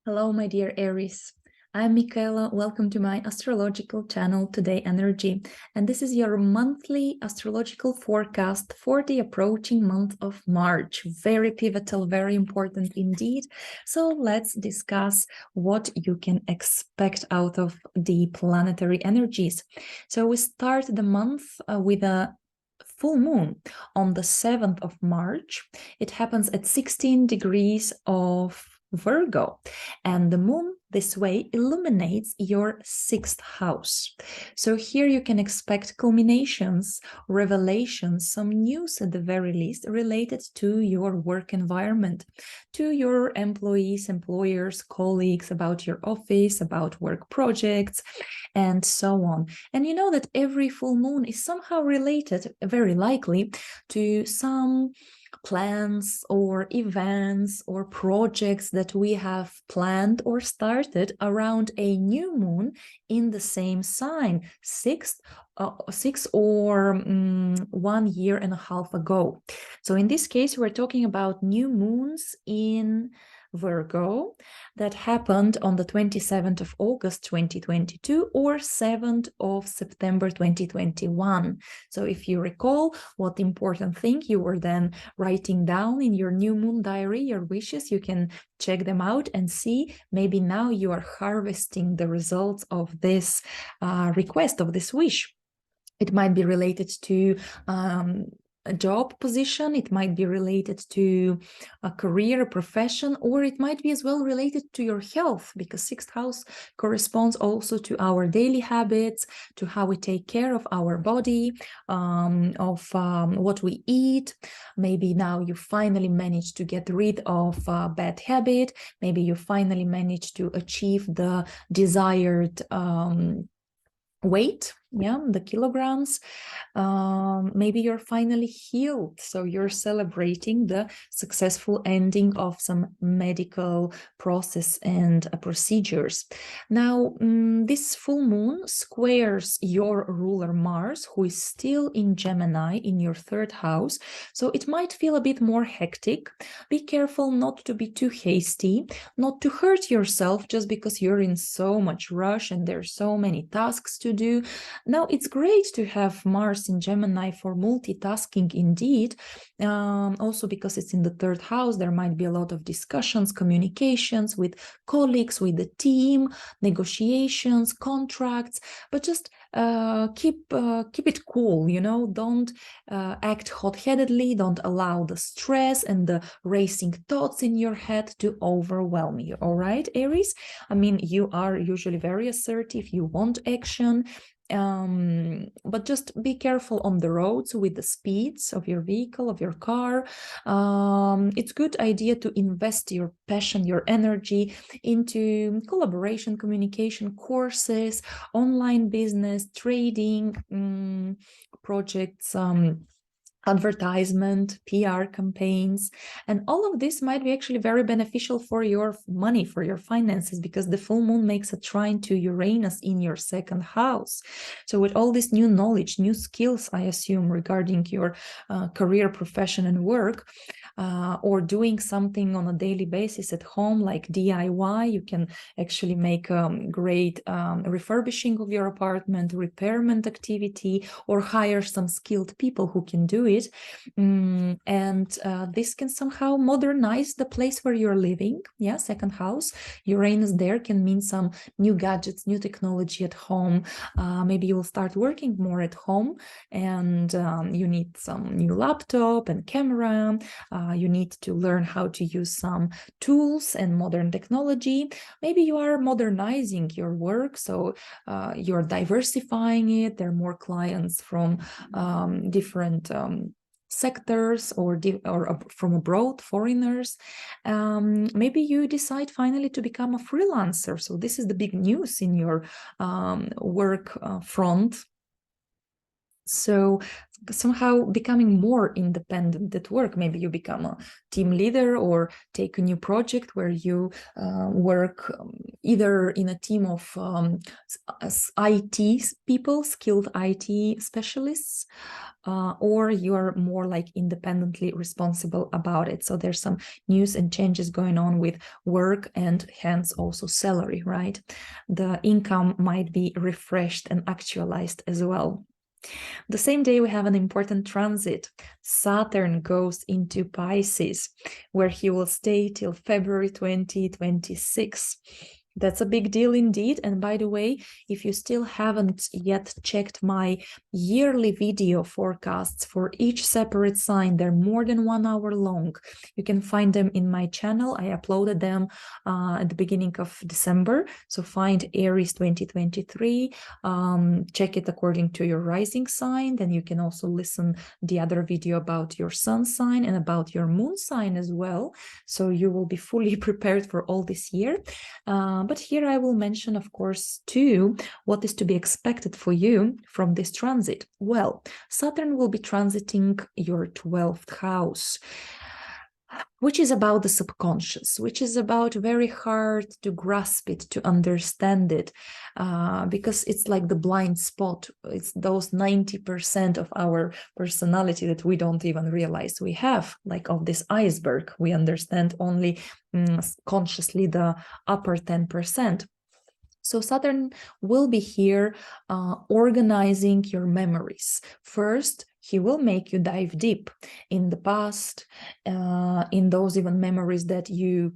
Hello, my dear Aries. I'm Michaela. Welcome to my astrological channel, Today Energy. And this is your monthly astrological forecast for the approaching month of March. Very pivotal, very important indeed. So let's discuss what you can expect out of the planetary energies. So we start the month with a full moon on the 7th of March. It happens at 16 degrees of Virgo, and the moon this way illuminates your 6th house. So here you can expect culminations, revelations, some news at the very least related to your work environment, to your employees, employers, colleagues, about your office, about work projects, and so on. And you know that every full moon is somehow related, very likely, to some plans or events or projects that we have planned or started around a new moon in the same sign, six or 1 year and a half ago. So in this case, we're talking about new moons in Virgo that happened on the 27th of August 2022 or 7th of September 2021. So if you recall what important thing you were then writing down in your new moon diary, your wishes, you can check them out and see maybe now you are harvesting the results of this request, of this wish. It might be related to a job position, it might be related to a career, a profession, or it might be as well related to your health, because 6th house corresponds also to our daily habits, to how we take care of our body, of what we eat. Maybe now you finally managed to get rid of a bad habit. Maybe you finally managed to achieve the desired weight, the kilograms. Maybe you're finally healed, so you're celebrating the successful ending of some medical process and procedures. Now, this full moon squares your ruler Mars, who is still in Gemini in your 3rd house, so it might feel a bit more hectic. Be careful not to be too hasty, not to hurt yourself just because you're in so much rush and there's so many tasks to do. Now, it's great to have Mars in Gemini for multitasking indeed. Also because it's in the 3rd house, there might be a lot of discussions, communications with colleagues, with the team, negotiations, contracts, but just keep it cool, don't act hot-headedly, don't allow the stress and the racing thoughts in your head to overwhelm you. All right, Aries? I mean, you are usually very assertive, you want action, but just be careful on the roads with the speeds of your vehicle, of your car. It's a good idea to invest your passion, your energy into collaboration, communication, courses, online business, trading, projects, advertisement, PR campaigns, and all of this might be actually very beneficial for your money, for your finances, because the full moon makes a trine to Uranus in your 2nd house. So with all this new knowledge, new skills, I assume, regarding your career, profession, and work, or doing something on a daily basis at home, like DIY, you can actually make great refurbishing of your apartment, repairment activity, or hire some skilled people who can do it. And this can somehow modernize the place where you're living. 2nd house, Uranus there can mean some new gadgets, new technology at home. Maybe you will start working more at home, and you need some new laptop and camera. You need to learn how to use some tools and modern technology. Maybe you are modernizing your work, so you're diversifying it. There are more clients from different sectors or from abroad, foreigners. Maybe you decide finally to become a freelancer. So this is the big news in your work front. So somehow becoming more independent at work. Maybe you become a team leader or take a new project where you work either in a team of IT people, skilled IT specialists, or you are more like independently responsible about it. So there's some news and changes going on with work and hence also salary, right? The income might be refreshed and actualized as well. The same day, we have an important transit. Saturn goes into Pisces, where he will stay till February 2026. That's a big deal indeed. And by the way, if you still haven't yet checked my yearly video forecasts for each separate sign, they're more than 1 hour long. You can find them in my channel. I uploaded them at the beginning of December. So find Aries 2023, check it according to your rising sign. Then you can also listen the other video about your sun sign and about your moon sign as well. So you will be fully prepared for all this year. But here I will mention, of course, too, what is to be expected for you from this transit. Well, Saturn will be transiting your 12th house, which is about the subconscious, which is about very hard to grasp it, to understand it, because it's like the blind spot. It's those 90% of our personality that we don't even realize we have, like of this iceberg. We understand only consciously the upper 10%. So Saturn will be here organizing your memories. First, he will make you dive deep in the past, in those even memories that you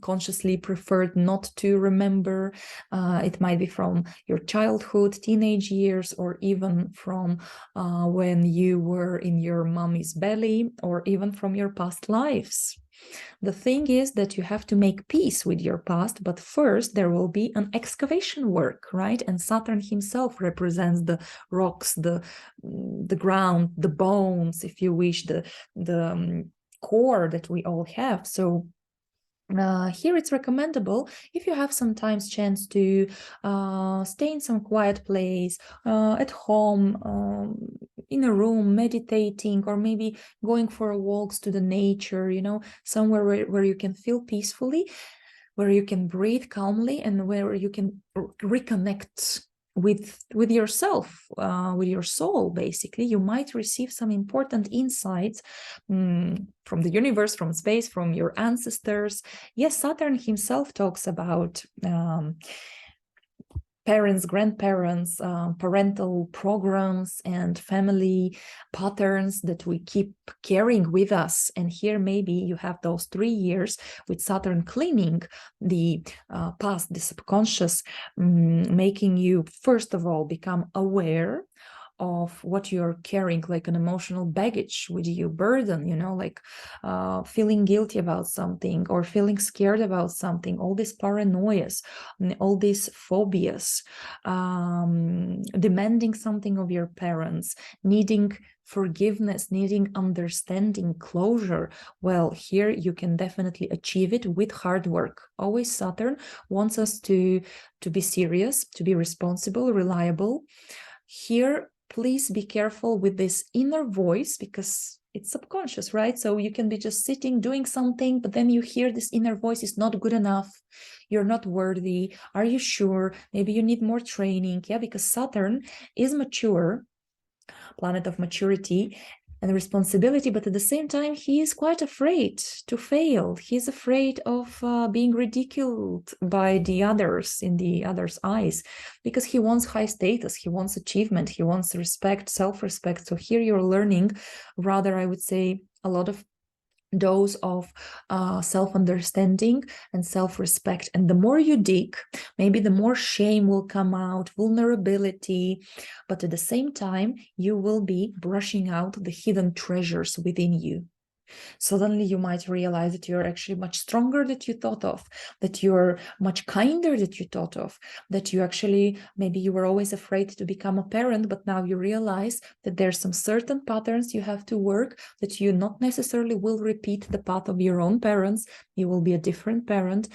consciously preferred not to remember. It might be from your childhood, teenage years, or even from when you were in your mommy's belly, or even from your past lives. The thing is that you have to make peace with your past, but first there will be an excavation work, right? And Saturn himself represents the rocks, the ground, the bones, if you wish, the core that we all have. So here it's recommendable, if you have sometimes chance, to stay in some quiet place, at home, in a room, meditating, or maybe going for walks to the nature, you know, somewhere where you can feel peacefully, where you can breathe calmly, and where you can reconnect with yourself, with your soul. Basically, you might receive some important insights from the universe, from space, from your ancestors. Yes, Saturn himself talks about parents, grandparents, parental programs and family patterns that we keep carrying with us. And here maybe you have those 3 years with Saturn cleaning the past, the subconscious, making you first of all become aware of what you're carrying, like an emotional baggage with you, burden, you know, like feeling guilty about something or feeling scared about something, all these paranoias, all these phobias, demanding something of your parents, needing forgiveness, needing understanding, closure. Well, here you can definitely achieve it with hard work. Always Saturn wants us to be serious, to be responsible, reliable. Here, please be careful with this inner voice, because it's subconscious, right? So you can be just sitting doing something, but then you hear this inner voice is not good enough. You're not worthy. Are you sure? Maybe you need more training. Yeah, because Saturn is mature, planet of maturity and responsibility, but at the same time, he is quite afraid to fail. He's afraid of being ridiculed by the others, in the others' eyes, because he wants high status, he wants achievement, he wants respect, self-respect. So here you're learning, rather, I would say, a lot of dose of self-understanding and self-respect. And the more you dig, maybe the more shame will come out, vulnerability, but at the same time, you will be brushing out the hidden treasures within you. Suddenly you might realize that you're actually much stronger than you thought of, that you're much kinder than you thought of, that you actually, maybe you were always afraid to become a parent, but now you realize that there's some certain patterns you have to work, that you not necessarily will repeat the path of your own parents. You will be a different parent,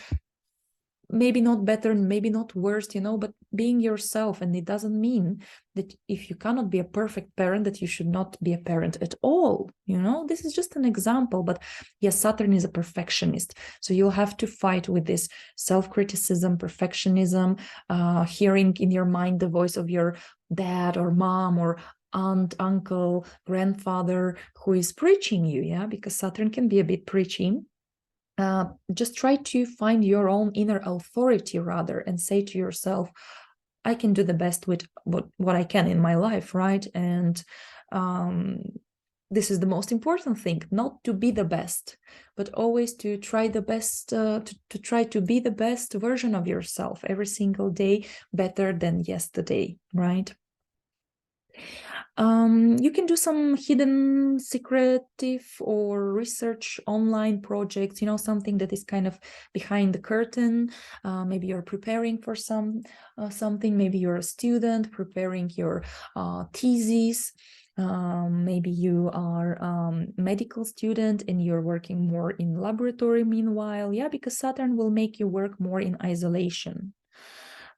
maybe not better, maybe not worse, you know, but being yourself. And it doesn't mean that if you cannot be a perfect parent, that you should not be a parent at all. This is just an example. But yes, Saturn is a perfectionist. So you'll have to fight with this self-criticism, perfectionism, hearing in your mind the voice of your dad or mom or aunt, uncle, grandfather who is preaching you, because Saturn can be a bit preachy. Just try to find your own inner authority rather, and say to yourself, I can do the best with what I can in my life, right? And this is the most important thing, not to be the best, but always to try the best, to try to be the best version of yourself every single day, better than yesterday, right? You can do some hidden, secretive or research online projects, something that is kind of behind the curtain. Maybe you're preparing for something. Maybe you're a student preparing your thesis. Maybe you are a medical student and you're working more in laboratory meanwhile. Because Saturn will make you work more in isolation,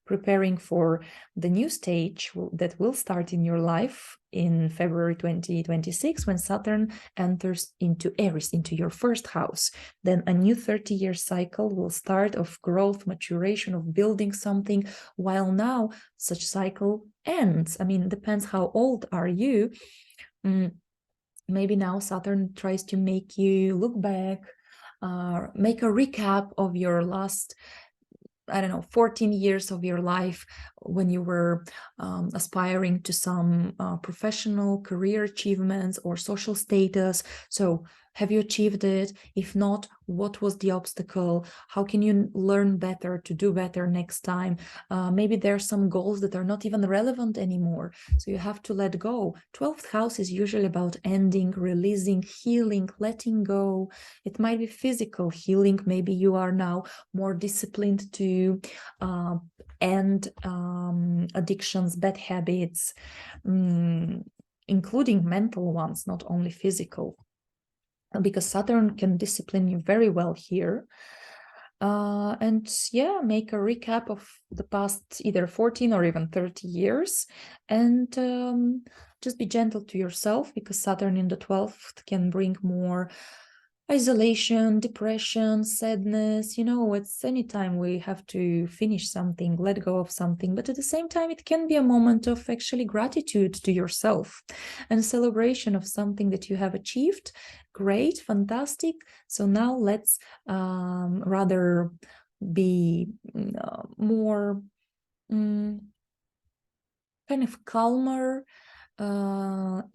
preparing for the new stage that will start in your life in February 2026, when Saturn enters into Aries, into your first house. Then a new 30-year cycle will start of growth, maturation, of building something, while now such cycle ends. I mean, it depends how old are you. Maybe now Saturn tries to make you look back, make a recap of your last 14 years of your life when you were aspiring to some professional career achievements or social status. So have you achieved it? If not, what was the obstacle? How can you learn better to do better next time? Maybe there are some goals that are not even relevant anymore. So you have to let go. 12th house is usually about ending, releasing, healing, letting go. It might be physical healing. Maybe you are now more disciplined to end addictions, bad habits, including mental ones, not only physical, because Saturn can discipline you very well here. And make a recap of the past either 14 or even 30 years, and just be gentle to yourself, because Saturn in the 12th can bring more isolation, depression, sadness. It's anytime we have to finish something, let go of something, but at the same time it can be a moment of actually gratitude to yourself and celebration of something that you have achieved. Great, fantastic. So now let's rather be more kind of calmer,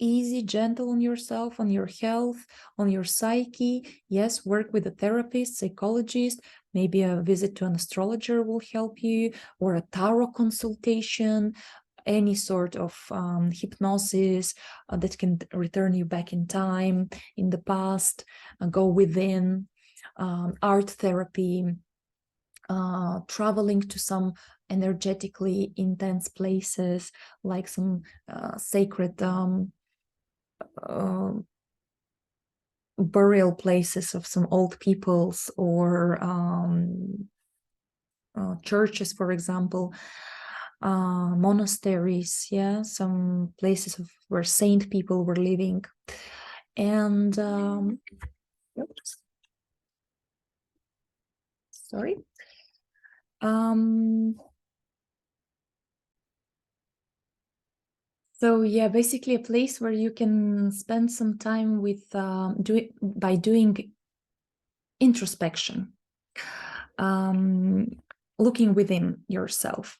easy, gentle on yourself, on your health, on your psyche. Yes, work with a therapist, psychologist. Maybe a visit to an astrologer will help you, or a tarot consultation, any sort of hypnosis that can return you back in time, in the past, go within, art therapy, traveling to some energetically intense places, like some sacred burial places of some old peoples, or churches, for example, monasteries, some places where saint people were living. And sorry. So basically a place where you can spend some time with doing introspection, looking within yourself.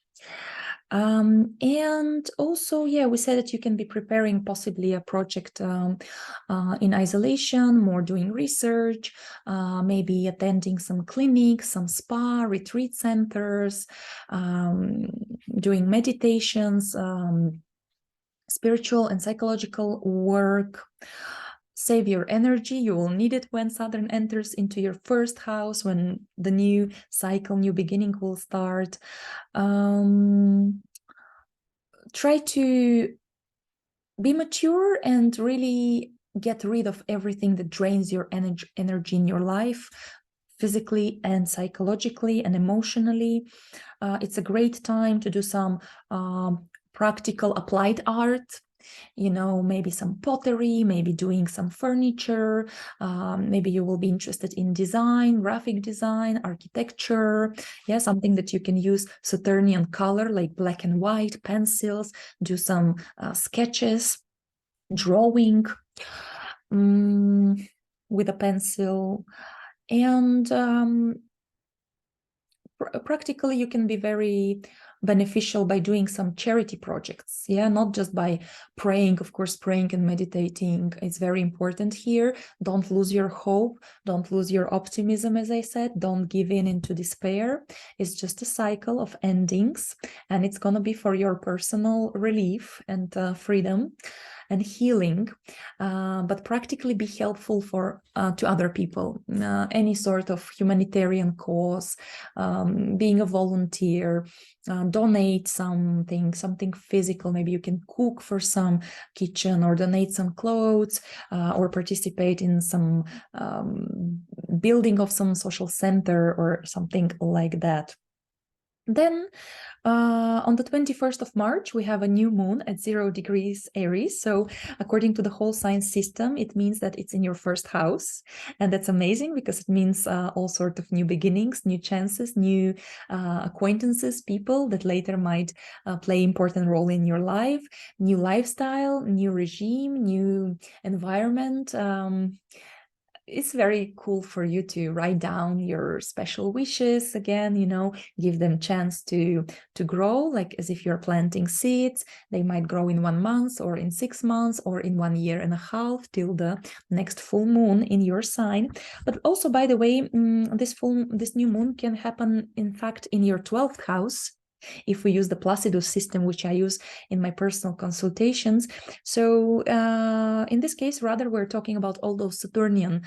And also, we said that you can be preparing possibly a project in isolation, more doing research, maybe attending some clinics, some spa, retreat centers, doing meditations, spiritual and psychological work. Save your energy. You will need it when Saturn enters into your first house, when the new cycle, new beginning will start. Try to be mature and really get rid of everything that drains your energy in your life. physically and psychologically and emotionally. It's a great time to do some practical applied art, you know, maybe some pottery, maybe doing some furniture. Maybe you will be interested in design, graphic design, architecture. Yeah, something that you can use Saturnian color like black and white, pencils, do some sketches, drawing with a pencil. And practically you can be very beneficial by doing some charity projects. Yeah, not just by praying. Of course, praying and meditating is very important here. Don't lose your hope, don't lose your optimism. As I said, don't give in into despair. It's just a cycle of endings, and it's going to be for your personal relief and freedom and healing, but practically be helpful to other people. Any sort of humanitarian cause, being a volunteer, donate something physical. Maybe you can cook for some kitchen, or donate some clothes, or participate in some building of some social center or something like that. Then on the 21st of March, we have a new moon at 0 degrees Aries. So according to the whole science system, it means that it's in your first house. And that's amazing because it means all sorts of new beginnings, new chances, new acquaintances, people that later might play important role in your life, new lifestyle, new regime, new environment. It's very cool for you to write down your special wishes again, you know, give them chance to grow, like as if you're planting seeds. They might grow in 1 month or in 6 months or in 1 year and a half till the next full moon in your sign. But also, by the way, this new moon can happen, in fact, in your 12th house, if we use the Placidus system, which I use in my personal consultations. So in this case, rather, we're talking about all those Saturnian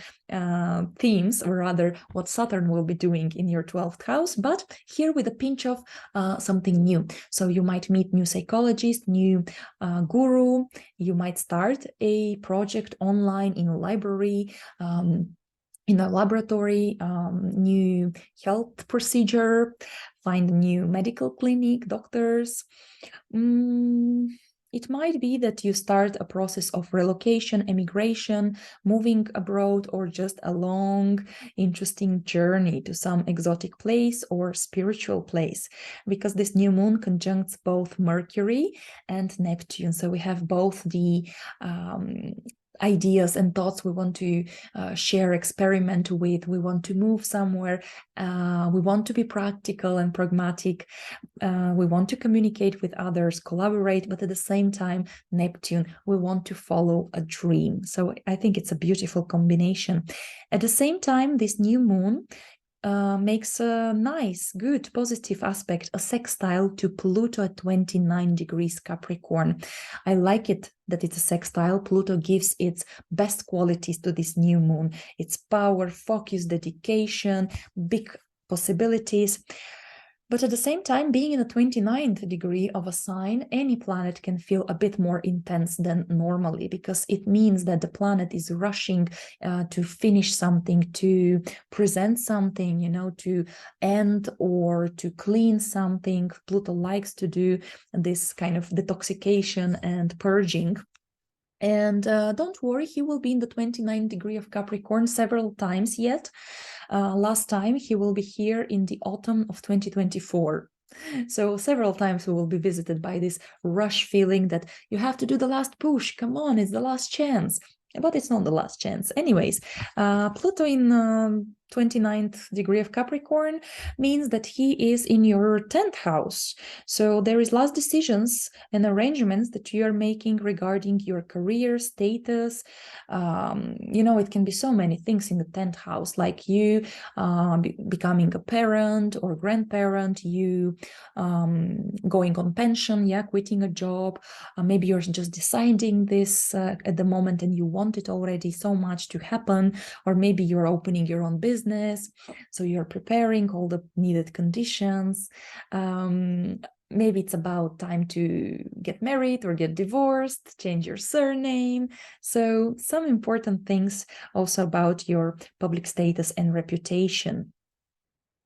themes, or rather what Saturn will be doing in your 12th house, but here with a pinch of something new. So you might meet new psychologist, new guru, you might start a project online in a library, in a laboratory, new health procedure, find a new medical clinic, doctors. It might be that you start a process of relocation, emigration, moving abroad, or just a long, interesting journey to some exotic place or spiritual place, because this new moon conjuncts both Mercury and Neptune. So we have both the ideas and thoughts we want to share, experiment with. We want to move somewhere. We want to be practical and pragmatic. We want to communicate with others, collaborate, but at the same time, Neptune, we want to follow a dream. So I think it's a beautiful combination. At the same time, this new moon makes a nice, good, positive aspect, a sextile to Pluto at 29 degrees Capricorn. I like it that it's a sextile. Pluto gives its best qualities to this new moon. It's power, focus, dedication, big possibilities. But at the same time, being in the 29th degree of a sign, any planet can feel a bit more intense than normally, because it means that the planet is rushing to finish something, to present something, you know, to end or to clean something. Pluto likes to do this kind of detoxification and purging. And don't worry, he will be in the 29th degree of Capricorn several times yet. Last time he will be here in the autumn of 2024. So several times we will be visited by this rush feeling that you have to do the last push. Come on, it's the last chance. But it's not the last chance. Anyways, Pluto in 29th degree of Capricorn means that he is in your 10th house. So there is last decisions and arrangements that you are making regarding your career status. You know, it can be so many things in the 10th house, like you becoming a parent or grandparent, you going on pension, yeah, quitting a job. Maybe you're just deciding this at the moment and you want it already so much to happen, or maybe you're opening your own business, so you're preparing all the needed conditions. maybe it's about time to get married or get divorced, change your surname. So some important things also about your public status and reputation.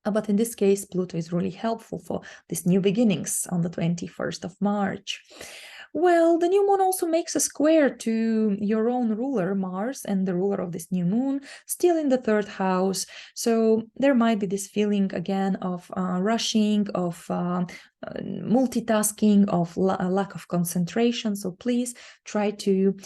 But in this case, Pluto is really helpful for these new beginnings on the 21st of March. Well, the new moon also makes a square to your own ruler, Mars, and the ruler of this new moon, still in the 3rd house. So there might be this feeling again of rushing, of multitasking, of lack of concentration. So please try to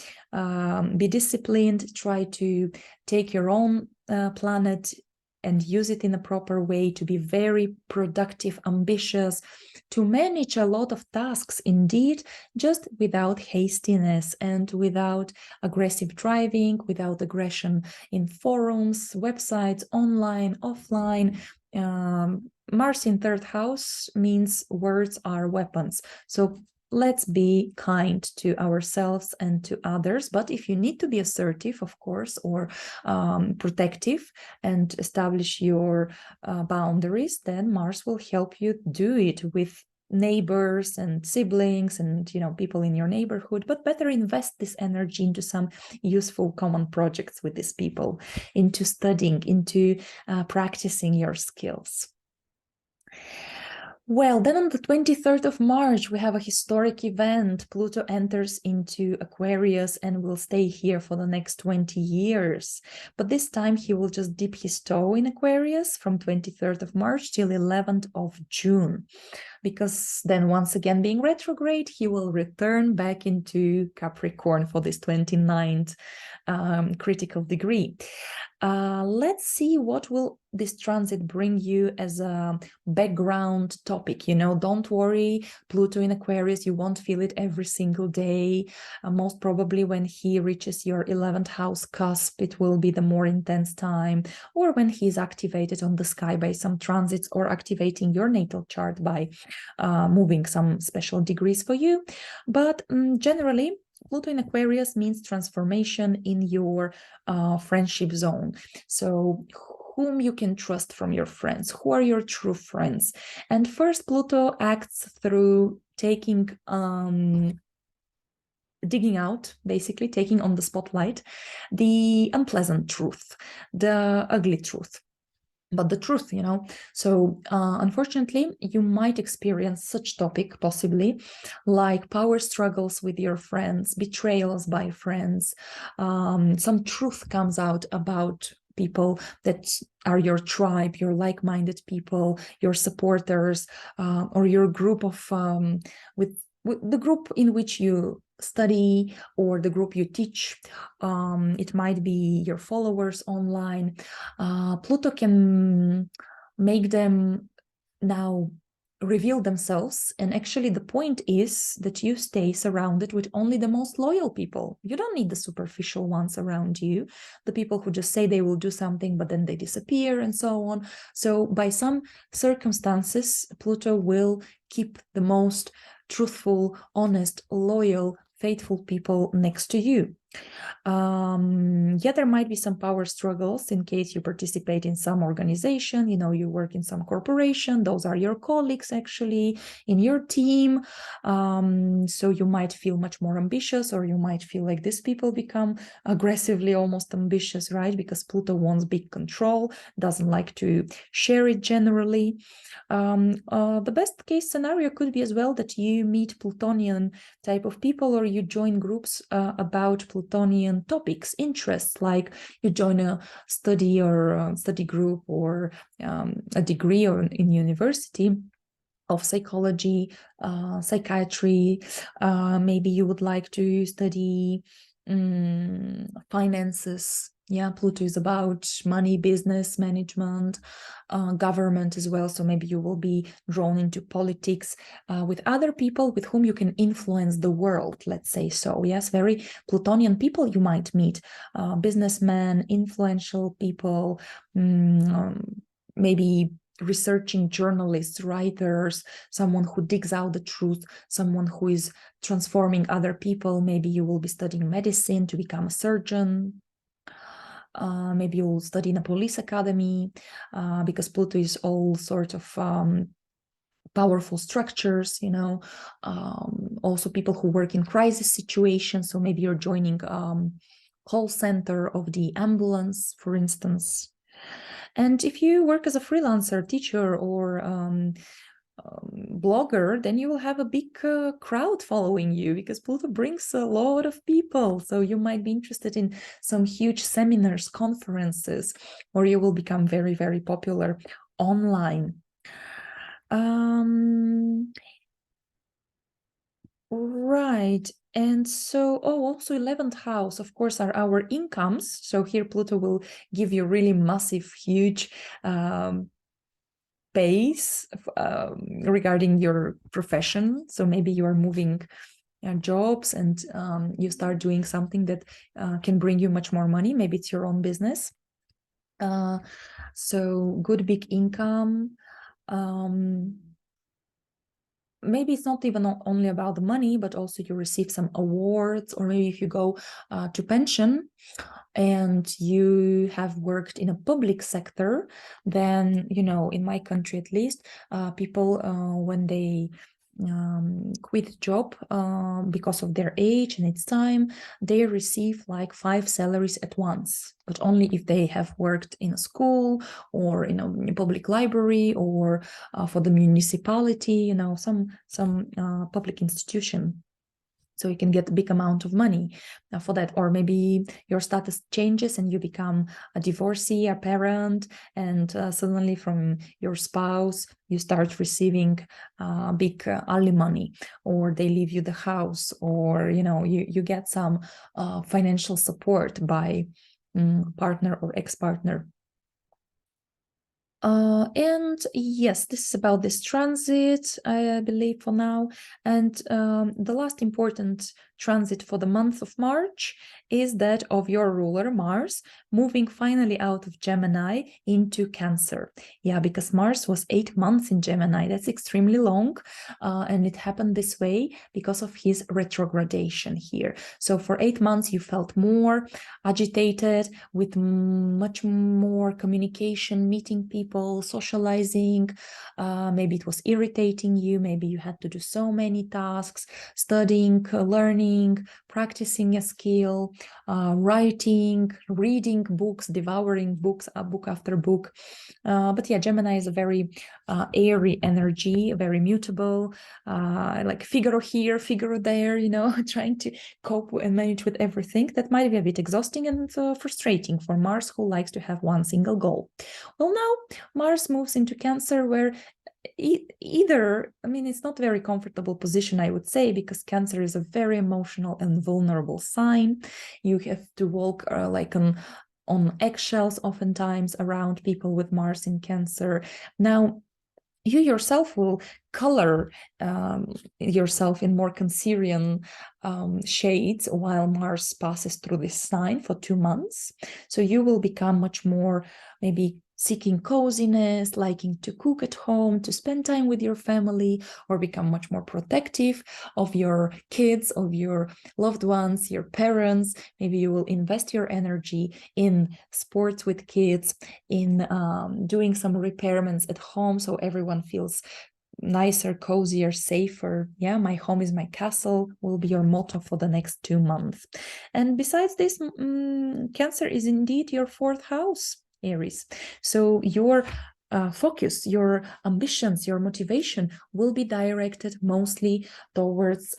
be disciplined, try to take your own planet and use it in a proper way to be very productive, ambitious, to manage a lot of tasks indeed, just without hastiness and without aggressive driving, without aggression in forums, websites, online, offline. Mars in 3rd house means words are weapons. So let's be kind to ourselves and to others. But if you need to be assertive, of course, or protective and establish your boundaries, then Mars will help you do it with neighbors and siblings and people in your neighborhood. But better invest this energy into some useful common projects with these people, into studying, into practicing your skills. Well, then on the 23rd of March, we have a historic event. Pluto enters into Aquarius and will stay here for the next 20 years. But this time he will just dip his toe in Aquarius from 23rd of March till 11th of June. Because then once again being retrograde, he will return back into Capricorn for this 29th critical degree. Let's see what will this transit bring you as a background topic. Don't worry, Pluto in Aquarius, you won't feel it every single day. Most probably when he reaches your 11th house cusp, it will be the more intense time, or when he's activated on the sky by some transits, or activating your natal chart by moving some special degrees for you. But generally, Pluto in Aquarius means transformation in your friendship zone. So whom you can trust from your friends, who are your true friends. And first, Pluto acts through taking digging out, basically taking on the spotlight, the unpleasant truth, the ugly truth. But the truth, So unfortunately, you might experience such topic possibly like power struggles with your friends, betrayals by friends. Some truth comes out about people that are your tribe, your like-minded people, your supporters, or your group of with the group in which you study, or the group you teach. It might be your followers online. Pluto can make them now reveal themselves, and actually the point is that you stay surrounded with only the most loyal people. You don't need the superficial ones around you, the people who just say they will do something but then they disappear and so on. So by some circumstances, Pluto will keep the most truthful, honest, loyal, faithful people next to you. There might be some power struggles in case you participate in some organization, you work in some corporation, those are your colleagues actually in your team. So you might feel much more ambitious, or you might feel like these people become aggressively almost ambitious, right? Because Pluto wants big control, doesn't like to share it generally. The best case scenario could be as well that you meet Plutonian type of people, or you join groups about Plutonian topics, interests, like you join a study or a study group, or a degree or in university of psychology, psychiatry. Maybe you would like to study finances. Yeah, Pluto is about money, business, management, government as well. So maybe you will be drawn into politics with other people with whom you can influence the world, let's say so. Yes, very Plutonian people you might meet, businessmen, influential people, maybe researching journalists, writers, someone who digs out the truth, someone who is transforming other people. Maybe you will be studying medicine to become a surgeon. Maybe you'll study in a police academy, because Pluto is all sort of powerful structures, also people who work in crisis situations. So maybe you're joining call center of the ambulance, for instance. And if you work as a freelancer, teacher, or blogger, then you will have a big crowd following you, because Pluto brings a lot of people. So you might be interested in some huge seminars, conferences, or you will become very, very popular online. Right. And so, also 11th house, of course, are our incomes. So here Pluto will give you really massive, huge base regarding your profession. So maybe you are moving jobs, and you start doing something that can bring you much more money. Maybe it's your own business. So good big income. Maybe it's not even only about the money, but also you receive some awards, or maybe if you go to pension and you have worked in a public sector, then, in my country at least, people, when they quit job because of their age and it's time, they receive like 5 salaries at once, but only if they have worked in a school or in a public library, or for the municipality, some public institution. So you can get a big amount of money for that. Or maybe your status changes and you become a divorcee, a parent, and suddenly from your spouse, you start receiving big alimony, or they leave you the house, or, you get some financial support by partner or ex-partner. And yes, this is about this transit, I believe, for now. And the last important transit for the month of March is that of your ruler, Mars, moving finally out of Gemini into Cancer. Yeah, because Mars was 8 months in Gemini. That's extremely long. And it happened this way because of his retrogradation here. So for 8 months, you felt more agitated, with much more communication, meeting people, socializing. Maybe it was irritating you. Maybe you had to do so many tasks, studying, learning, practicing a skill, writing, reading books, devouring books, book after book. But yeah, Gemini is a very airy energy, very mutable, like Figaro here, Figaro there, trying to cope and manage with everything. That might be a bit exhausting and frustrating for Mars, who likes to have one single goal. Well, now Mars moves into Cancer, where either, it's not a very comfortable position, I would say, because Cancer is a very emotional and vulnerable sign. You have to walk like on eggshells oftentimes around people with Mars in Cancer. Now, you yourself will color yourself in more Cancerian shades while Mars passes through this sign for 2 months. So you will become much more maybe seeking coziness, liking to cook at home, to spend time with your family, or become much more protective of your kids, of your loved ones, your parents. Maybe you will invest your energy in sports with kids, in doing some repairments at home, so everyone feels nicer, cozier, safer. Yeah, my home is my castle will be your motto for the next 2 months. And besides this, Cancer is indeed your 4th house, Aries. So your focus, your ambitions, your motivation will be directed mostly towards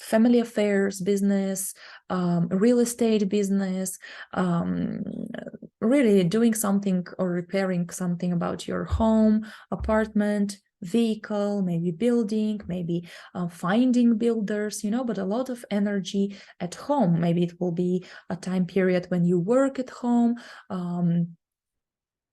family affairs, business, real estate business, really doing something or repairing something about your home, apartment, vehicle, maybe building, maybe finding builders, but a lot of energy at home. Maybe it will be a time period when you work at home,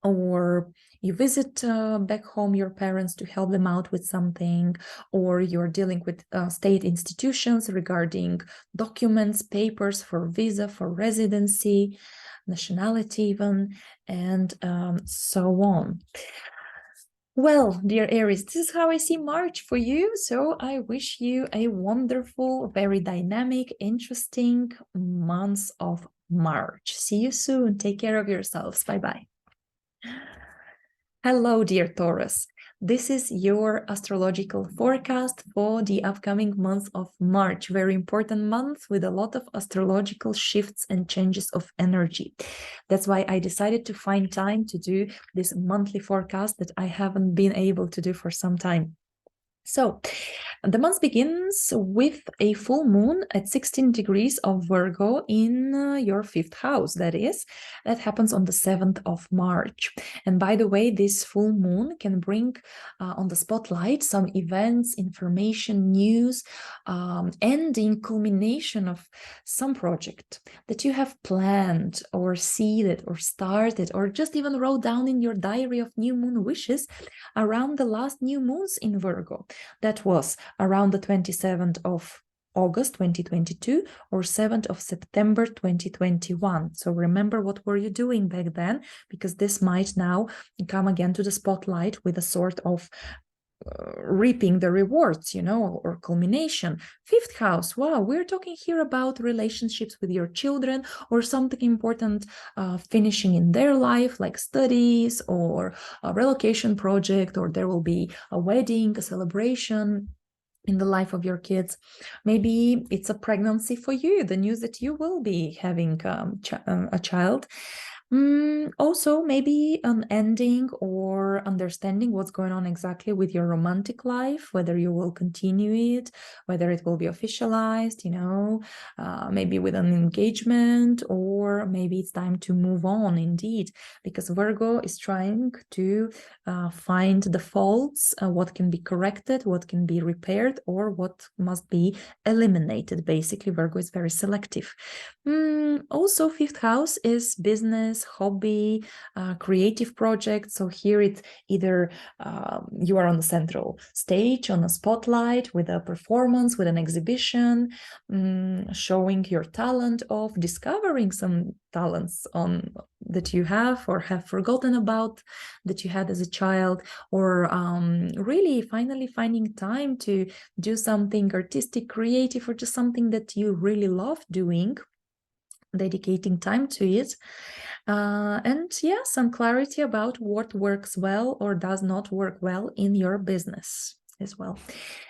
or you visit back home your parents to help them out with something, or you're dealing with state institutions regarding documents, papers for visa, for residency, nationality even, and so on. Well, dear Aries, this is how I see March for you. So I wish you a wonderful, very dynamic, interesting month of March. See you soon. Take care of yourselves. Bye-bye. Hello, dear Taurus. This is your astrological forecast for the upcoming month of March. Very important month with a lot of astrological shifts and changes of energy. That's why I decided to find time to do this monthly forecast that I haven't been able to do for some time. So the month begins with a full moon at 16 degrees of Virgo in your 5th house. That happens on the 7th of March. And by the way, this full moon can bring on the spotlight some events, information, news, and the culmination of some project that you have planned or seeded or started or just even wrote down in your diary of new moon wishes around the last new moons in Virgo. That was around the 27th of August 2022 or 7th of September 2021. So remember, what were you doing back then? Because this might now come again to the spotlight with a sort of reaping the rewards, or culmination. 5th house, wow, we're talking here about relationships with your children or something important finishing in their life, like studies or a relocation project, or there will be a wedding, a celebration in the life of your kids. Maybe it's a pregnancy for you, the news that you will be having a child. Also, maybe an ending or understanding what's going on exactly with your romantic life, whether you will continue it, whether it will be officialized, maybe with an engagement, or maybe it's time to move on indeed, because Virgo is trying to find the faults, what can be corrected, what can be repaired, or what must be eliminated. Basically, Virgo is very selective. Also, 5th house is business, hobby, creative projects. So here it's either you are on the central stage, on a spotlight, with a performance, with an exhibition, showing your talent, of discovering some talents that you have or have forgotten about, that you had as a child, or really finally finding time to do something artistic, creative, or just something that you really love doing, dedicating time to it. And yeah, some clarity about what works well or does not work well in your business as well.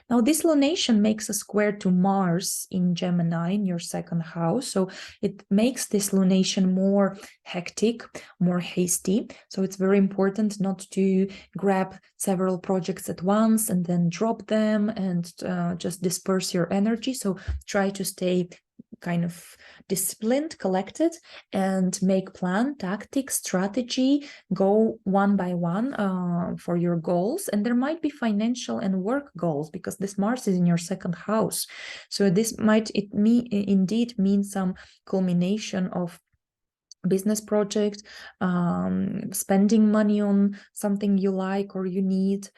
Now, this lunation makes a square to Mars in Gemini in your 2nd house. So it makes this lunation more hectic, more hasty. So it's very important not to grab several projects at once and then drop them and just disperse your energy. So try to stay kind of disciplined, collected, and make plan, tactics, strategy, go one by one for your goals. And there might be financial and work goals, because this Mars is in your 2nd house. So this might indeed mean some culmination of business project, spending money on something you like or you need,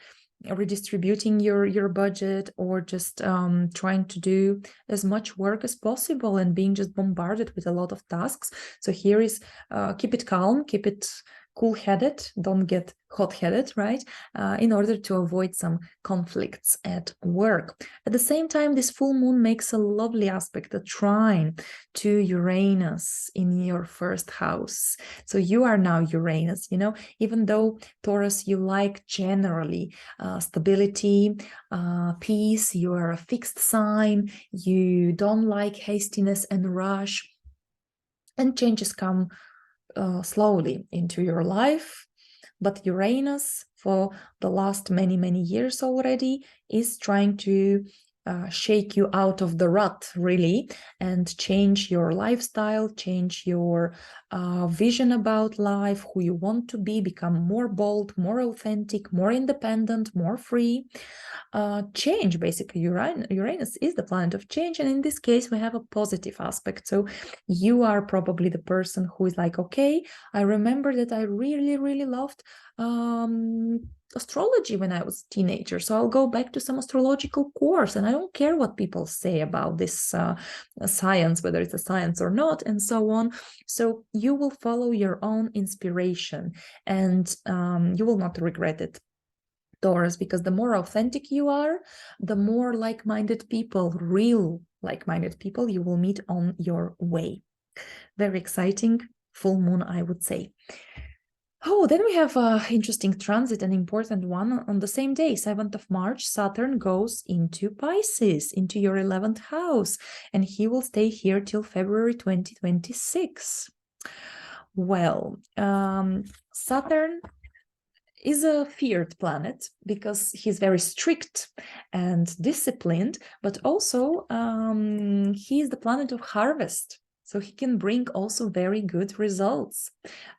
redistributing your budget, or just trying to do as much work as possible and being just bombarded with a lot of tasks. So here is keep it calm, keep it cool-headed, don't get hot-headed, right? In order to avoid some conflicts at work. At the same time, this full moon makes a lovely aspect, a trine to Uranus in your 1st house. So you are now Uranus, even though Taurus, you like generally stability, peace, you are a fixed sign, you don't like hastiness and rush, and changes come slowly into your life. But Uranus, for the last many years already, is trying to shake you out of the rut, really, and change your lifestyle, change your vision about life, who you want to be, become more bold, more authentic, more independent, more free. Change, basically. Uranus is the planet of change, and in this case we have a positive aspect. So you are probably the person who is like, okay, I remember that I really loved astrology when I was a teenager, so I'll go back to some astrological course, and I don't care what people say about this science, whether it's a science or not, and so on. So you will follow your own inspiration, and you will not regret it, Taurus, because the more authentic you are, the more like-minded people, real like-minded people, you will meet on your way. Very exciting full moon, I would say. Oh, then we have an interesting transit, an important one. On the same day, 7th of March, Saturn goes into Pisces, into your 11th house, and he will stay here till February 2026. Well, Saturn is a feared planet because he's very strict and disciplined, but also he is the planet of harvest. So he can bring also very good results,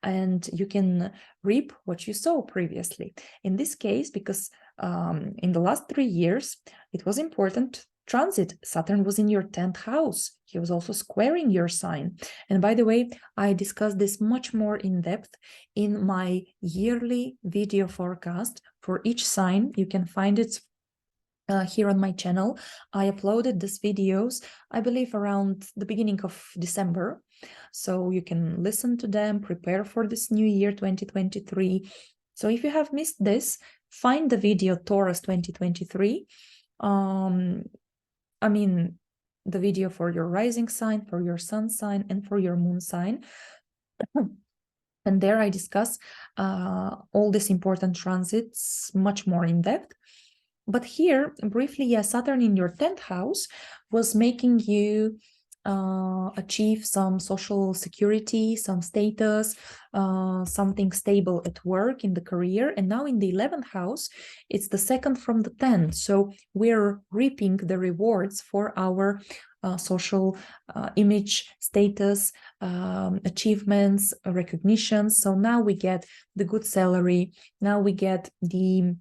and you can reap what you sow previously. In this case, because in the last 3 years, it was important transit. Saturn was in your 10th house. He was also squaring your sign. And by the way, I discussed this much more in depth in my yearly video forecast for each sign. You can find it here on my channel. I uploaded these videos, I believe, around the beginning of December. So you can listen to them, prepare for this new year, 2023. So if you have missed this, find the video Taurus 2023. I mean, the video for your rising sign, for your sun sign, and for your moon sign. And there I discuss all these important transits much more in depth. But here, briefly, yeah, Saturn in your 10th house was making you achieve some social security, some status, something stable at work, in the career. And now in the 11th house, it's the second from the 10th. So we're reaping the rewards for our social image, status, achievements, recognitions. So now we get the good salary, now we get the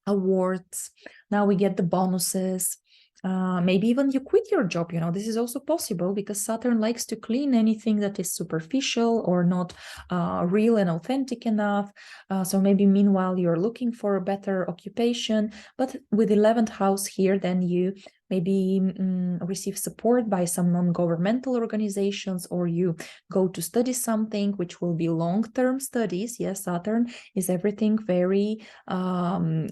awards, now we get the bonuses. Maybe even you quit your job, this is also possible because Saturn likes to clean anything that is superficial or not real and authentic enough. So maybe meanwhile you're looking for a better occupation, but with 11th house here, then you maybe receive support by some non-governmental organizations, or you go to study something which will be long-term studies. Yes, Saturn is everything very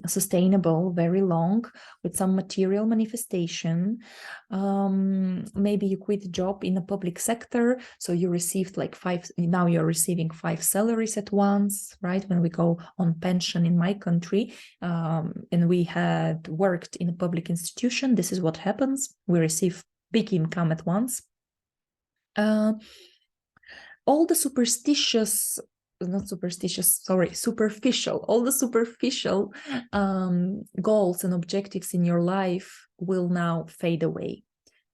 sustainable, very long, with some material manifestation. Maybe you quit a job in the public sector, so you received like 5, now you're receiving 5 salaries at once, right? When we go on pension in my country, and we had worked in a public institution, this is what happens. We receive big income at once. All the superficial, all the superficial goals and objectives in your life will now fade away.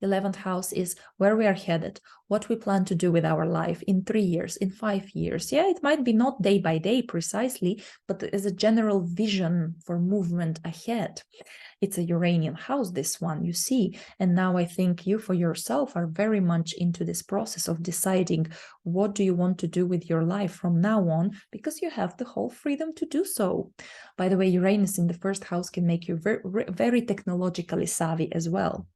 11th house is where we are headed, what we plan to do with our life in 3 years, in 5 years. Yeah, it might be not day by day precisely, but as a general vision for movement ahead. It's a Uranian house, this one, you see. And now I think you for yourself are very much into this process of deciding what do you want to do with your life from now on, because you have the whole freedom to do so. By the way, Uranus in the 1st house can make you very, very technologically savvy as well.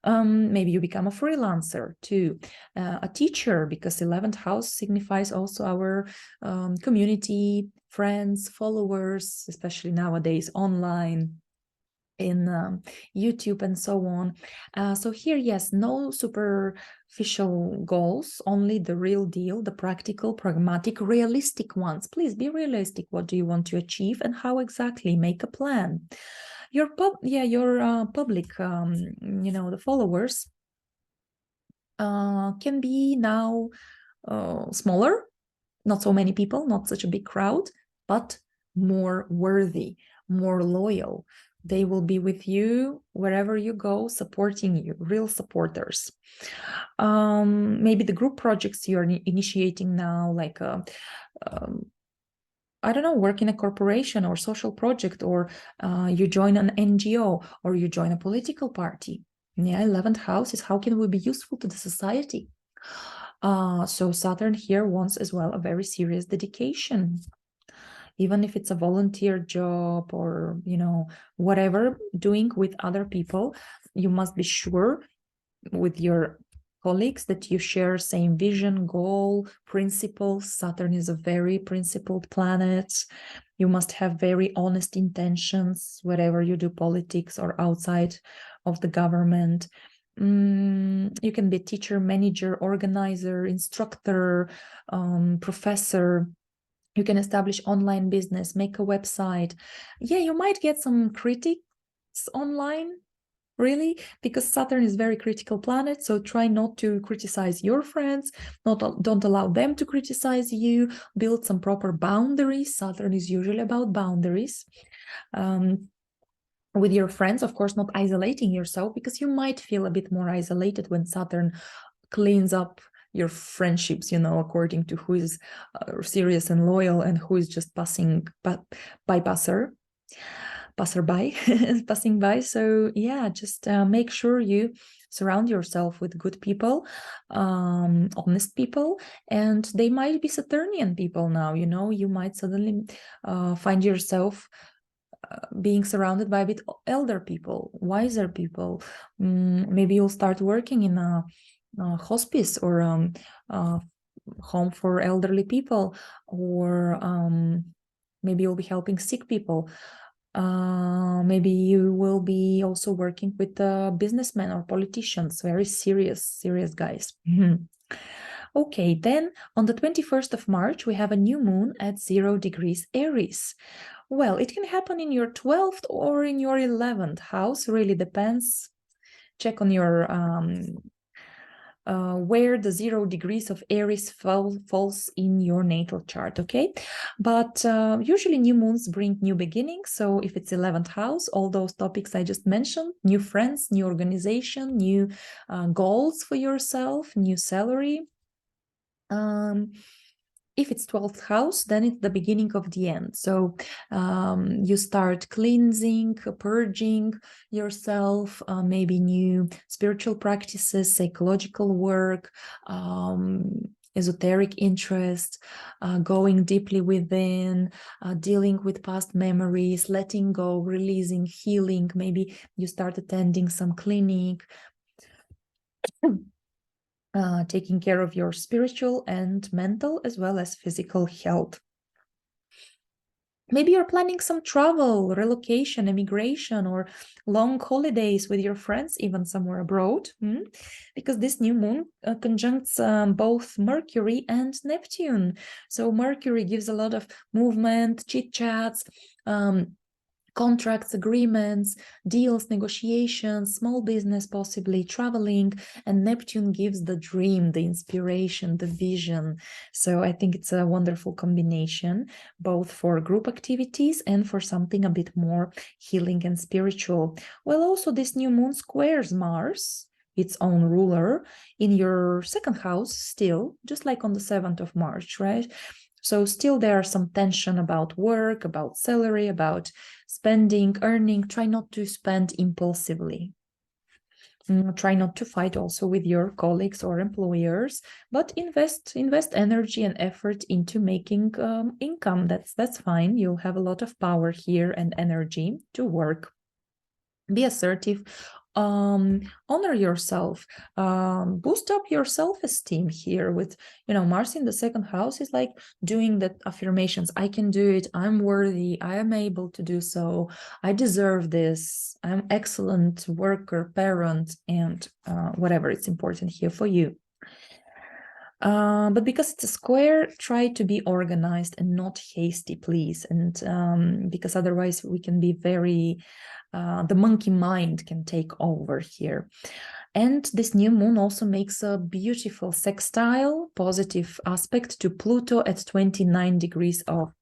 Maybe you become a freelancer too, a teacher, because 11th house signifies also our community, friends, followers, especially nowadays online, in YouTube and so on. So here, yes, no superficial goals, only the real deal, the practical, pragmatic, realistic ones. Please be realistic. What do you want to achieve and how exactly? Make a plan. Your public, the followers can be now smaller, not so many people, not such a big crowd, but more worthy, more loyal. They will be with you wherever you go, supporting you, real supporters. Maybe the group projects you're initiating now, like I don't know, work in a corporation or social project, or you join an NGO, or you join a political party. Yeah, 11th house is how can we be useful to the society? So Saturn here wants as well a very serious dedication. Even if it's a volunteer job or, whatever, doing with other people, you must be sure with your colleagues that you share same vision, goal, principles. Saturn is a very principled planet. You must have very honest intentions, wherever you do politics or outside of the government. You can be a teacher, manager, organizer, instructor, professor, You can establish online business, make a website. Yeah, you might get some critics online, really, because Saturn is a very critical planet. So try not to criticize your friends, don't allow them to criticize you. Build some proper boundaries. Saturn is usually about boundaries. With your friends, of course, not isolating yourself, because you might feel a bit more isolated when Saturn cleans up your friendships, you know, according to who is serious and loyal and who is just passerby, passing by. So yeah, just make sure you surround yourself with good people, honest people, and they might be Saturnian people now, you know. You might suddenly find yourself being surrounded by a bit elder people, wiser people. Maybe you'll start working in a hospice or home for elderly people, or maybe you'll be helping sick people. Maybe you will be also working with businessmen or politicians, very serious guys. Okay, then on the 21st of March, we have a new moon at 0 degrees Aries. Well, it can happen in your 12th or in your 11th house, really depends. Check on your where the 0 degrees of Aries falls in your natal chart, okay? But usually new moons bring new beginnings. So if it's 11th house, all those topics I just mentioned, new friends, new organization, new goals for yourself, new salary. If it's 12th house, then it's the beginning of the end. So you start cleansing, purging yourself, maybe new spiritual practices, psychological work, esoteric interest, going deeply within, dealing with past memories, letting go, releasing, healing. Maybe you start attending some clinic, taking care of your spiritual and mental as well as physical health. Maybe you're planning some travel, relocation, immigration, or long holidays with your friends, even somewhere abroad, because this new moon conjuncts both Mercury and Neptune. So Mercury gives a lot of movement, chit-chats, contracts, agreements, deals, negotiations, small business, possibly traveling, and Neptune gives the dream, the inspiration, the vision. So I think it's a wonderful combination, both for group activities and for something a bit more healing and spiritual. Well, also this new moon squares Mars, its own ruler, in your second house still, just like on the 7th of March, right? So still there are some tension about work, about salary, about spending, earning. Try not to spend impulsively. Try not to fight also with your colleagues or employers, but invest energy and effort into making income. That's fine. You'll have a lot of power here and energy to work. Be assertive. Honor yourself, boost up your self-esteem here with, you know, Mars in the second house is like doing the affirmations. I can do it. I'm worthy. I am able to do so. I deserve this. I'm excellent worker, parent, and whatever. It's important here for you. But because it's a square, try to be organized and not hasty, please. And because otherwise we can be very, the monkey mind can take over here. And this new moon also makes a beautiful sextile, positive aspect to Pluto at 29 degrees of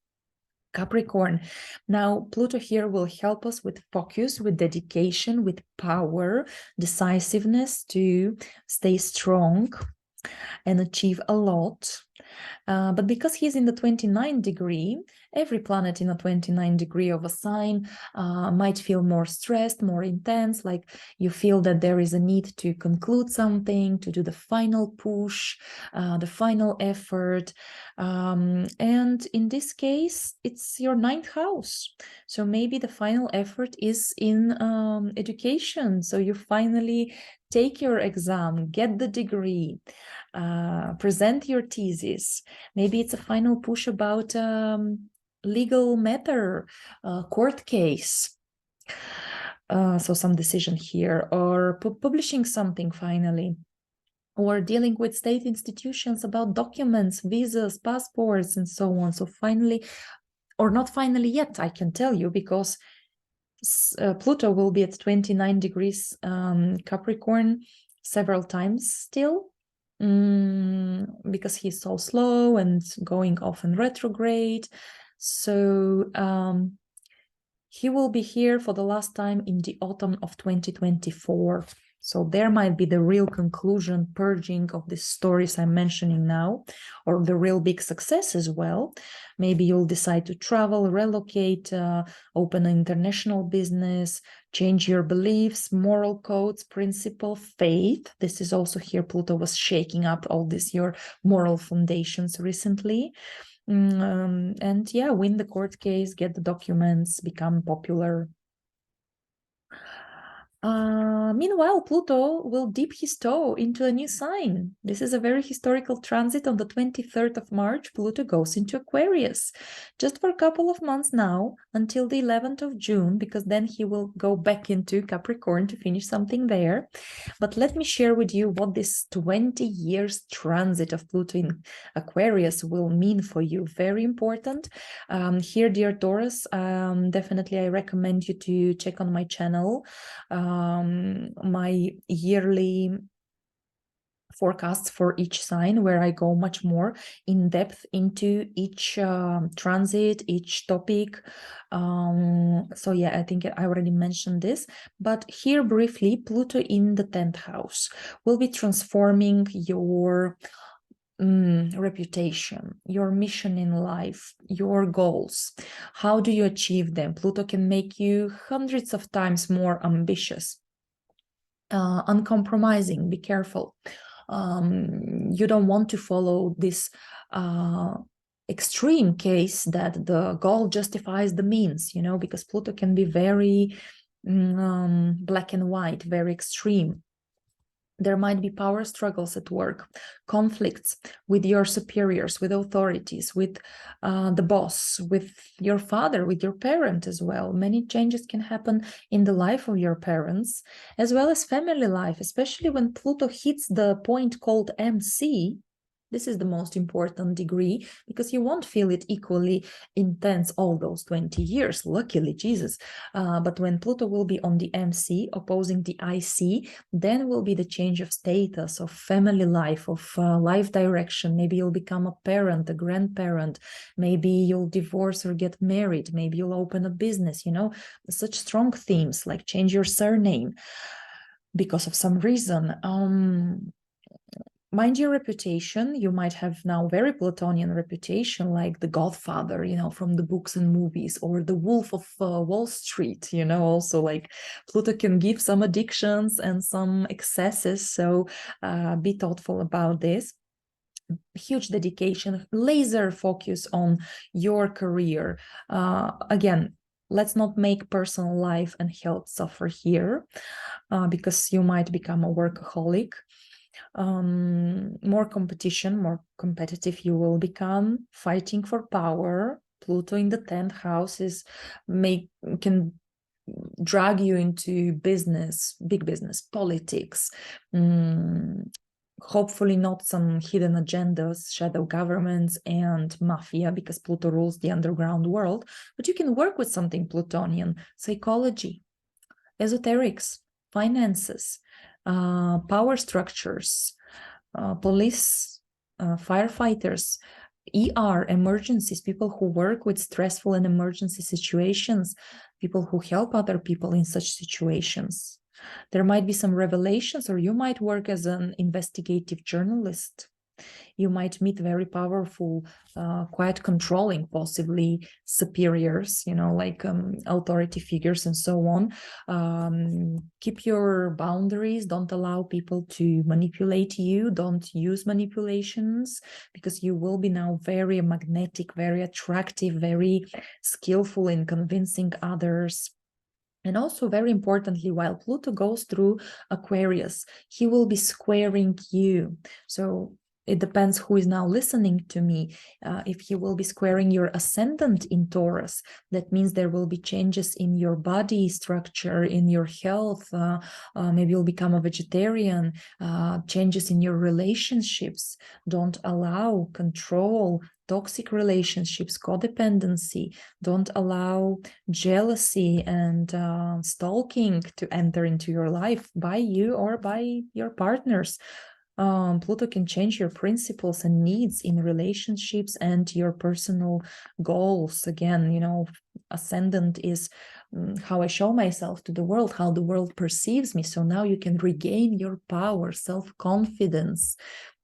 Capricorn. Now, Pluto here will help us with focus, with dedication, with power, decisiveness to stay strong and achieve a lot. But because he's in the 29 degree, every planet in a 29 degree of a sign might feel more stressed, more intense, like you feel that there is a need to conclude something, to do the final push, the final effort. And in this case, it's your 9th house. So maybe the final effort is in education. So you finally take your exam, get the degree, present your thesis. Maybe it's a final push about legal matter, court case. So some decision here, or publishing something finally, or dealing with state institutions about documents, visas, passports, and so on. So finally, or not finally yet, I can tell you, because Pluto will be at 29 degrees Capricorn several times still, because he's so slow and going off in retrograde. So he will be here for the last time in the autumn of 2024. So there might be the real conclusion, purging of the stories I'm mentioning now, or the real big success as well. Maybe you'll decide to travel, relocate, open an international business, change your beliefs, moral codes, principle, faith. This is also here, Pluto was shaking up all this, your moral foundations recently. And yeah, win the court case, get the documents, become popular. Meanwhile, Pluto will dip his toe into a new sign. This is a very historical transit. On the 23rd of March, Pluto goes into Aquarius, just for a couple of months now, until the 11th of June, because then he will go back into Capricorn to finish something there. But let me share with you what this 20 years transit of Pluto in Aquarius will mean for you. Very important. Here, dear Taurus, definitely I recommend you to check on my channel my yearly forecasts for each sign, where I go much more in depth into each transit, each topic. So yeah, I think I already mentioned this, but here briefly, Pluto in the 10th house will be transforming your reputation, your mission in life, your goals. How do you achieve them? Pluto can make you hundreds of times more ambitious, uncompromising. Be careful. You don't want to follow this extreme case that the goal justifies the means, you know, because Pluto can be very black and white, very extreme. There might be power struggles at work, conflicts with your superiors, with authorities, with the boss, with your father, with your parent as well. Many changes can happen in the life of your parents, as well as family life, especially when Pluto hits the point called MC. This is the most important degree, because you won't feel it equally intense all those 20 years, luckily, Jesus. But when Pluto will be on the MC, opposing the IC, then will be the change of status, of family life, of life direction. Maybe you'll become a parent, a grandparent. Maybe you'll divorce or get married. Maybe you'll open a business, you know, such strong themes like change your surname because of some reason. Mind your reputation. You might have now very Plutonian reputation, like the Godfather, you know, from the books and movies, or the Wolf of Wall Street, you know. Also, like, Pluto can give some addictions and some excesses, so be thoughtful about this. Huge dedication, laser focus on your career. Again, let's not make personal life and health suffer here, because you might become a workaholic. More competition, more competitive you will become, fighting for power. Pluto in the 10th house can drag you into business, big business, politics. Hopefully not some hidden agendas, shadow governments and mafia, because Pluto rules the underground world. But you can work with something Plutonian: psychology, esoterics, finances, power structures, police, firefighters, ER, emergencies, people who work with stressful and emergency situations, people who help other people in such situations. There might be some revelations, or you might work as an investigative journalist. You might meet very powerful, quite controlling, possibly superiors, you know, like authority figures and so on. Keep your boundaries. Don't allow people to manipulate you. Don't use manipulations, because you will be now very magnetic, very attractive, very skillful in convincing others. And also, very importantly, while Pluto goes through Aquarius, he will be squaring you. So it depends who is now listening to me. If you will be squaring your ascendant in Taurus, that means there will be changes in your body structure, in your health. Maybe you'll become a vegetarian, changes in your relationships. Don't allow control, toxic relationships, codependency. Don't allow jealousy and stalking to enter into your life by you or by your partners. Pluto can change your principles and needs in relationships and your personal goals. Again, ascendant is how I show myself to the world, how the world perceives me. So now you can regain your power, self-confidence.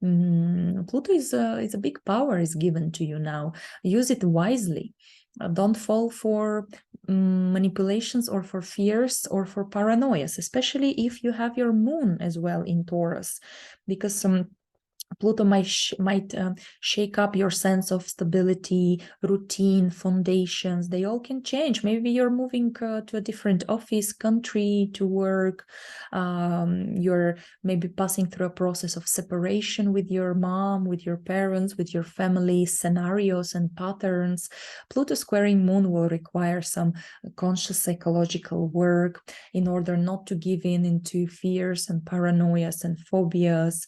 Pluto is a big power is given to you now. Use it wisely. Don't fall for manipulations or for fears or for paranoias, especially if you have your moon as well in Taurus, because Pluto might shake up your sense of stability, routine, foundations. They all can change. Maybe you're moving to a different office, country to work. You're maybe passing through a process of separation with your mom, with your parents, with your family, scenarios and patterns. Pluto squaring moon will require some conscious psychological work in order not to give in into fears and paranoias and phobias.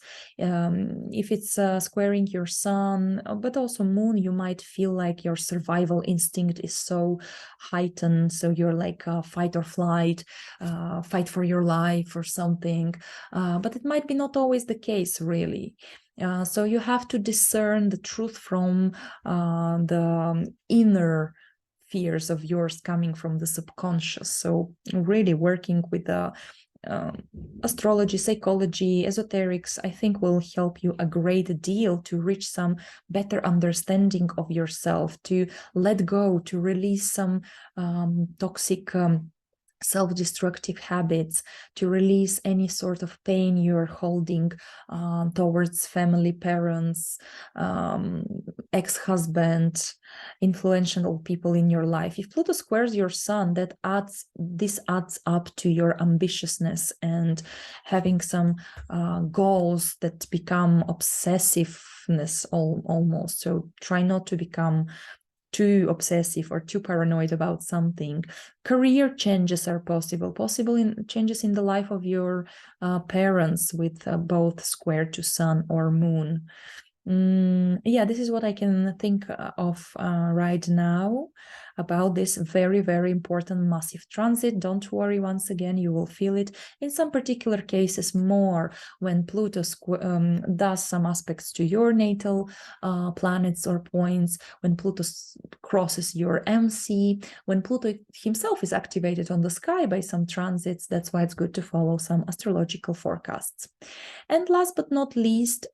If it's squaring your sun, but also moon, you might feel like your survival instinct is so heightened. So you're like fight or flight, fight for your life or something. But it might be not always the case, really. So you have to discern the truth from the inner fears of yours coming from the subconscious. So really working with the astrology, psychology, esoterics, I think will help you a great deal to reach some better understanding of yourself, to let go, to release some toxic self-destructive habits, to release any sort of pain you're holding towards family, parents, ex-husband, influential people in your life. If Pluto squares your sun, this adds up to your ambitiousness and having some goals that become obsessiveness almost. So try not to become too obsessive or too paranoid about something. Career changes are possible in changes in the life of your parents with both square to sun or moon. Yeah, this is what I can think of right now about this very, very important massive transit. Don't worry, once again, you will feel it in some particular cases more when Pluto does some aspects to your natal planets or points, when Pluto crosses your MC, when Pluto himself is activated on the sky by some transits. That's why it's good to follow some astrological forecasts. And last but not least,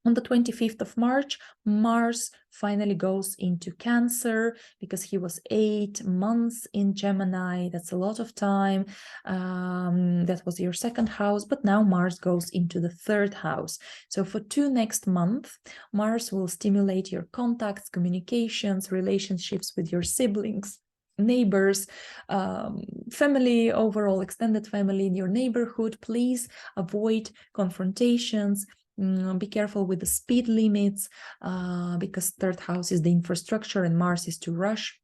on the 25th of March, Mars finally goes into Cancer because he was 8 months in Gemini. That's a lot of time. That was your second house, but now Mars goes into the third house. So for 2 next months, Mars will stimulate your contacts, communications, relationships with your siblings, neighbors, family, overall extended family in your neighborhood. Please avoid confrontations. Be careful with the speed limits because third house is the infrastructure and Mars is to rush.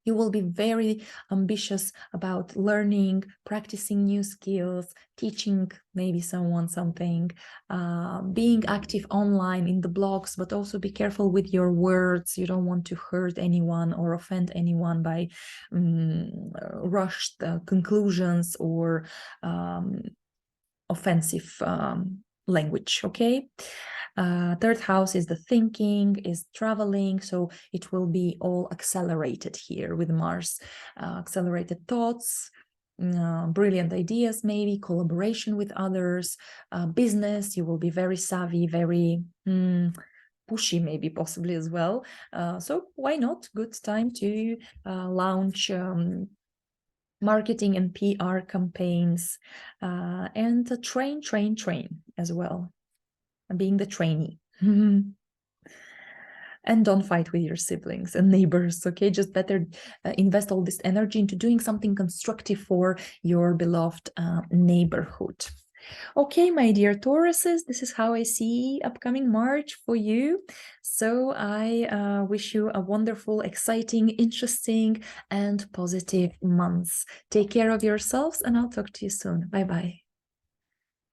You will be very ambitious about learning, practicing new skills, teaching maybe someone something, being active online in the blogs, but also be careful with your words. You don't want to hurt anyone or offend anyone by rushed conclusions or offensive language. Okay. Third house is the thinking, is traveling, so it will be all accelerated here with Mars. Accelerated thoughts, brilliant ideas, maybe collaboration with others, business. You will be very savvy, very pushy, maybe possibly as well. So why not? Good time to launch marketing and PR campaigns, and train as well, being the trainee. And don't fight with your siblings and neighbors, okay? Just better invest all this energy into doing something constructive for your beloved neighborhood. Okay, my dear Tauruses, this is how I see upcoming March for you. So I wish you a wonderful, exciting, interesting, and positive month. Take care of yourselves, and I'll talk to you soon. Bye-bye.